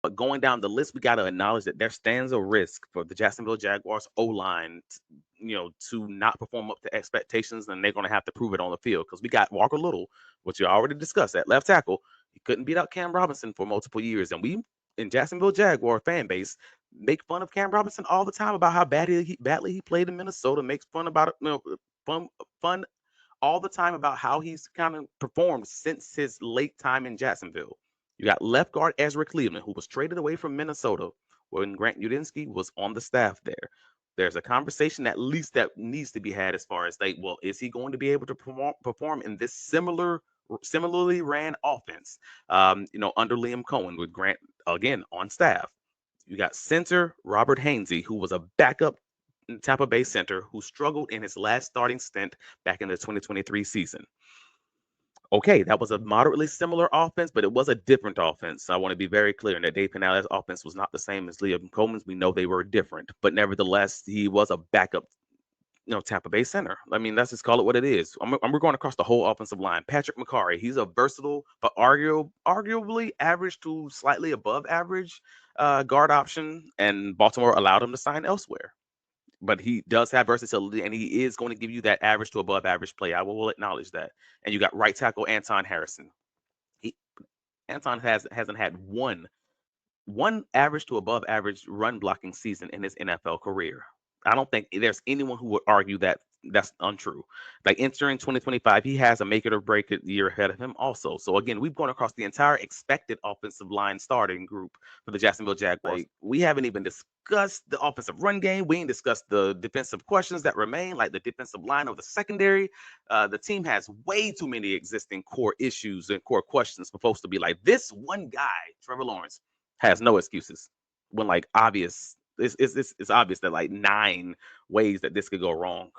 But going down the list, we got to acknowledge that there stands a risk for the Jacksonville Jaguars O-line, to not perform up to expectations, and they're going to have to prove it on the field because we got Walker Little, which you already discussed at left tackle. He couldn't beat out Cam Robinson for multiple years, and we in Jacksonville Jaguar fan base make fun of Cam Robinson all the time about how badly he played in Minnesota. Makes fun about it, fun all the time about how he's kind of performed since his late time in Jacksonville. You got left guard Ezra Cleveland, who was traded away from Minnesota when Grant Udinski was on the staff there. There's a conversation at least that needs to be had as far as like, well, is he going to be able to perform in this similarly ran offense? Under Liam Coen with Grant again on staff. You got center Robert Hainsey, who was a backup Tampa Bay center who struggled in his last starting stint back in the 2023 season. Okay, that was a moderately similar offense, but it was a different offense. I want to be very clear in that Dave Canales' offense was not the same as Liam Coleman's. We know they were different, but nevertheless, he was a backup, Tampa Bay center. I mean, let's just call it what it is. We're going across the whole offensive line. Patrick McCarry, he's a versatile but arguably average to slightly above average guard option, and Baltimore allowed him to sign elsewhere. But he does have versatility, and he is going to give you that average to above average play. I will acknowledge that. And you got right tackle Anton Harrison. He, Anton hasn't had one average to above average run blocking season in his NFL career. I don't think there's anyone who would argue that that's untrue. Like entering 2025, he has a make it or break it year ahead of him also. So again, we've gone across the entire expected offensive line starting group for the Jacksonville Jaguars. Like we haven't even discussed the offensive run game. We ain't discussed the defensive questions that remain, like the defensive line of the secondary. The team has way too many existing core issues and core questions for folks to be like, this one guy, Trevor Lawrence, has no excuses. When like obvious, it's obvious that like 9 ways that this could go wrong.